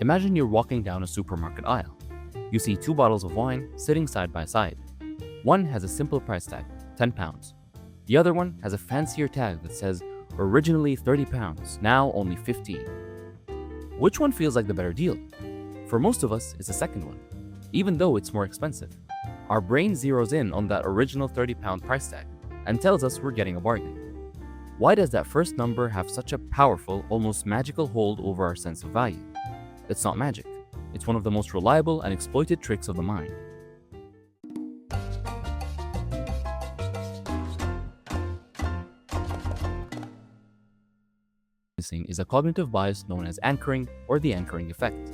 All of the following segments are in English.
Imagine you're walking down a supermarket aisle. You see two bottles of wine sitting side by side. One has a simple price tag, £10. The other one has a fancier tag that says, originally £30, now only 15. Which one feels like the better deal? For most of us, it's the second one, even though it's more expensive. Our brain zeroes in on that original £30 price tag and tells us we're getting a bargain. Why does that first number have such a powerful, almost magical hold over our sense of value? It's not magic. It's one of the most reliable and exploited tricks of the mind. Is a cognitive bias known as anchoring or the anchoring effect.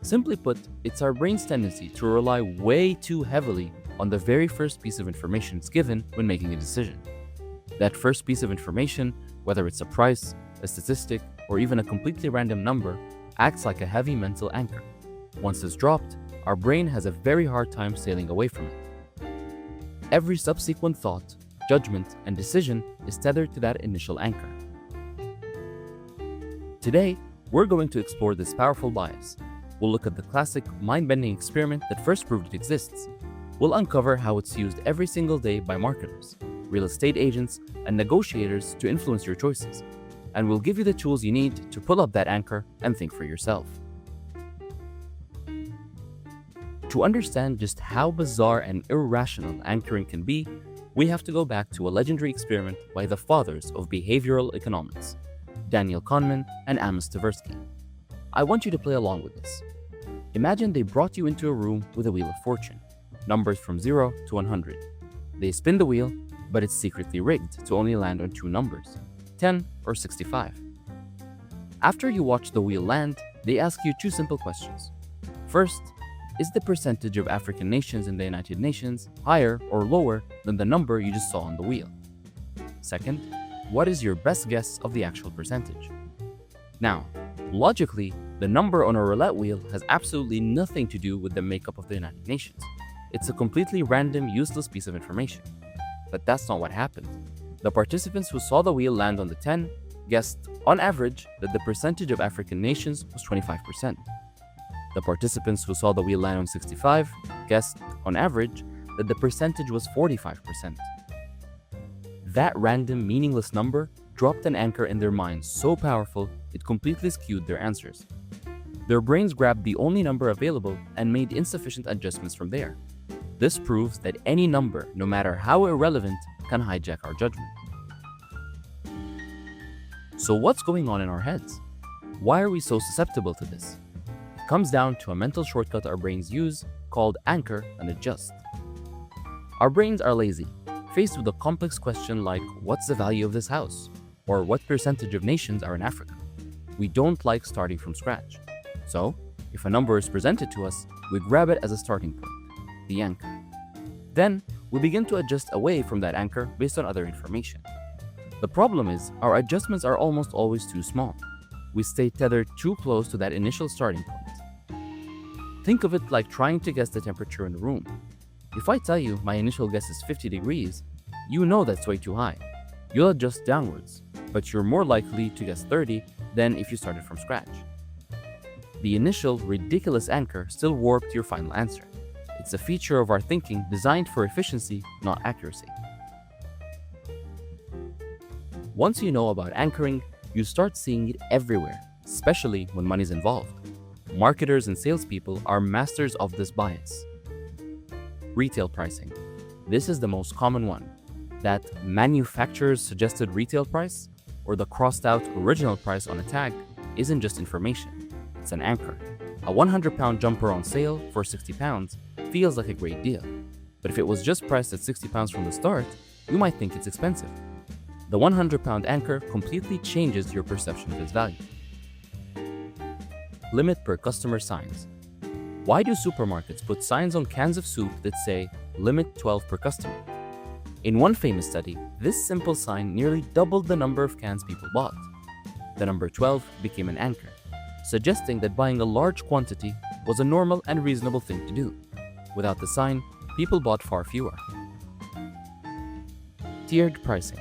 Simply put, it's our brain's tendency to rely way too heavily on the very first piece of information it's given when making a decision. That first piece of information, whether it's a price, a statistic, or even a completely random number, acts like a heavy mental anchor. Once it's dropped, our brain has a very hard time sailing away from it. Every subsequent thought, judgment, and decision is tethered to that initial anchor. Today, we're going to explore this powerful bias. We'll look at the classic mind-bending experiment that first proved it exists. We'll uncover how it's used every single day by marketers, real estate agents, and negotiators to influence your choices. And we'll give you the tools you need to pull up that anchor and think for yourself. To understand just how bizarre and irrational anchoring can be, we have to go back to a legendary experiment by the fathers of behavioral economics, Daniel Kahneman and Amos Tversky. I want you to play along with this. Imagine they brought you into a room with a wheel of fortune, numbers from 0 to 100. They spin the wheel, but it's secretly rigged to only land on two numbers, 10 or 65. After you watch the wheel land, they ask you two simple questions. First, is the percentage of African nations in the United Nations higher or lower than the number you just saw on the wheel? Second, what is your best guess of the actual percentage? Now, logically, the number on a roulette wheel has absolutely nothing to do with the makeup of the United Nations. It's a completely random, useless piece of information. But that's not what happened. The participants who saw the wheel land on the 10 guessed, on average, that the percentage of African nations was 25%. The participants who saw the wheel land on 65 guessed, on average, that the percentage was 45%. That random, meaningless number dropped an anchor in their minds so powerful it completely skewed their answers. Their brains grabbed the only number available and made insufficient adjustments from there. This proves that any number, no matter how irrelevant, can hijack our judgment. So what's going on in our heads? Why are we so susceptible to this? It comes down to a mental shortcut our brains use called anchor and adjust. Our brains are lazy. Faced with a complex question like, what's the value of this house? Or what percentage of nations are in Africa? We don't like starting from scratch. So, if a number is presented to us, we grab it as a starting point, the anchor. Then, we begin to adjust away from that anchor based on other information. The problem is, our adjustments are almost always too small. We stay tethered too close to that initial starting point. Think of it like trying to guess the temperature in the room. If I tell you my initial guess is 50 degrees, you know that's way too high. You'll adjust downwards, but you're more likely to guess 30 than if you started from scratch. The initial, ridiculous anchor still warped your final answer. It's a feature of our thinking designed for efficiency, not accuracy. Once you know about anchoring, you start seeing it everywhere, especially when money's involved. Marketers and salespeople are masters of this bias. Retail pricing. This is the most common one. That manufacturer's suggested retail price or the crossed out original price on a tag isn't just information, it's an anchor. A 100-pound jumper on sale for £60 feels like a great deal, but if it was just priced at £60 from the start, you might think it's expensive. The 100-pound anchor completely changes your perception of its value. Limit per customer signs. Why do supermarkets put signs on cans of soup that say, limit 12 per customer? In one famous study, this simple sign nearly doubled the number of cans people bought. The number 12 became an anchor, suggesting that buying a large quantity was a normal and reasonable thing to do. Without the sign, people bought far fewer. Tiered pricing.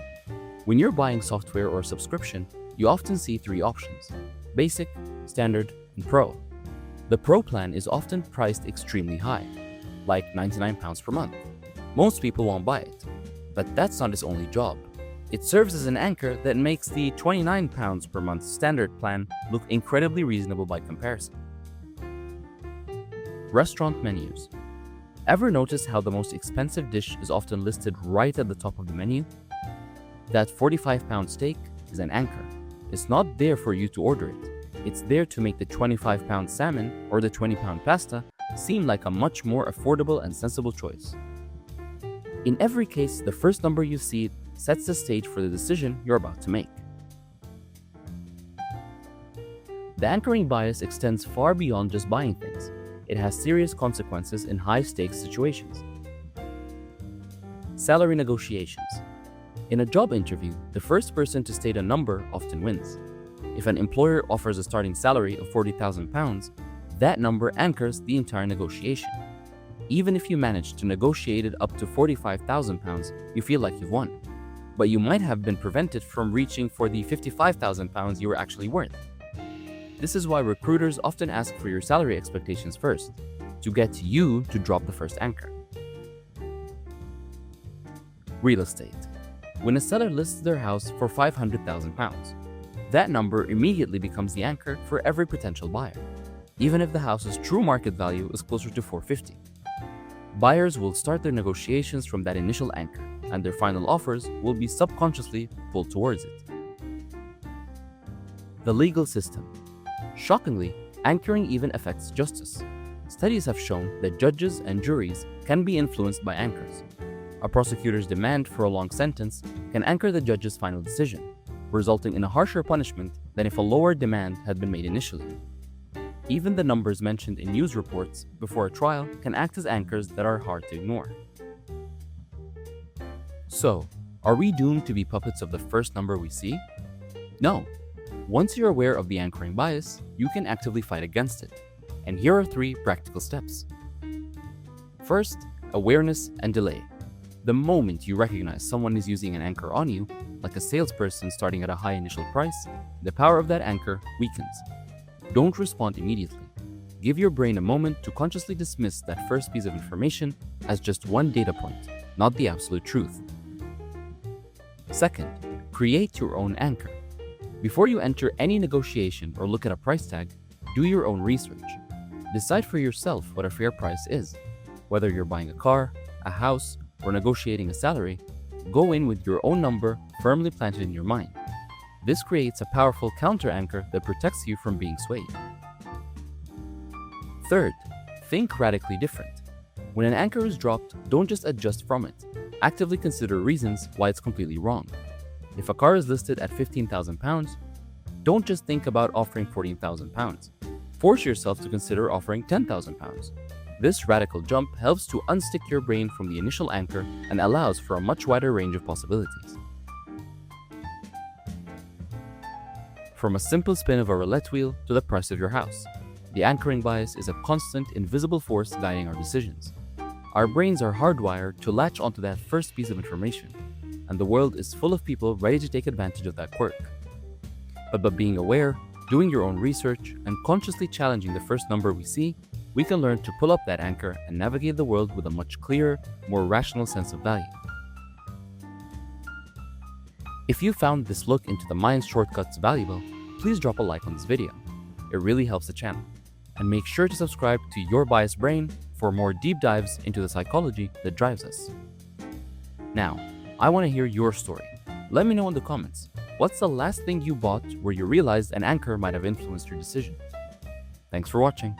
When you're buying software or subscription, you often see three options: basic, standard, and pro. The Pro plan is often priced extremely high, like £99 per month. Most people won't buy it, but that's not its only job. It serves as an anchor that makes the £29 per month standard plan look incredibly reasonable by comparison. Restaurant menus. Ever notice how the most expensive dish is often listed right at the top of the menu? That £45 steak is an anchor. It's not there for you to order it. It's there to make the £25 salmon or the £20 pasta seem like a much more affordable and sensible choice. In every case, the first number you see sets the stage for the decision you're about to make. The anchoring bias extends far beyond just buying things. It has serious consequences in high-stakes situations. Salary negotiations. In a job interview, the first person to state a number often wins. If an employer offers a starting salary of £40,000, that number anchors the entire negotiation. Even if you manage to negotiate it up to £45,000, you feel like you've won. But you might have been prevented from reaching for the £55,000 you were actually worth. This is why recruiters often ask for your salary expectations first, to get you to drop the first anchor. Real estate. When a seller lists their house for £500,000, that number immediately becomes the anchor for every potential buyer, even if the house's true market value is closer to £450,000. Buyers will start their negotiations from that initial anchor, and their final offers will be subconsciously pulled towards it. The legal system. Shockingly, anchoring even affects justice. Studies have shown that judges and juries can be influenced by anchors. A prosecutor's demand for a long sentence can anchor the judge's final decision, resulting in a harsher punishment than if a lower demand had been made initially. Even the numbers mentioned in news reports before a trial can act as anchors that are hard to ignore. So, are we doomed to be puppets of the first number we see? No. Once you're aware of the anchoring bias, you can actively fight against it. And here are 3 practical steps. First, awareness and delay. The moment you recognize someone is using an anchor on you, like a salesperson starting at a high initial price, the power of that anchor weakens. Don't respond immediately. Give your brain a moment to consciously dismiss that first piece of information as just one data point, not the absolute truth. Second, create your own anchor. Before you enter any negotiation or look at a price tag, do your own research. Decide for yourself what a fair price is. Whether you're buying a car, a house, or negotiating a salary, go in with your own number firmly planted in your mind. This creates a powerful counter-anchor that protects you from being swayed. Third, think radically different. When an anchor is dropped, don't just adjust from it. Actively consider reasons why it's completely wrong. If a car is listed at £15,000, don't just think about offering £14,000. Force yourself to consider offering £10,000. This radical jump helps to unstick your brain from the initial anchor and allows for a much wider range of possibilities. From a simple spin of a roulette wheel to the price of your house, the anchoring bias is a constant, invisible force guiding our decisions. Our brains are hardwired to latch onto that first piece of information, and the world is full of people ready to take advantage of that quirk. But by being aware, doing your own research, and consciously challenging the first number we see, we can learn to pull up that anchor and navigate the world with a much clearer, more rational sense of value. If you found this look into the mind's shortcuts valuable, please drop a like on this video. It really helps the channel. And make sure to subscribe to Your Biased Brain for more deep dives into the psychology that drives us. Now, I want to hear your story. Let me know in the comments. What's the last thing you bought where you realized an anchor might have influenced your decision? Thanks for watching.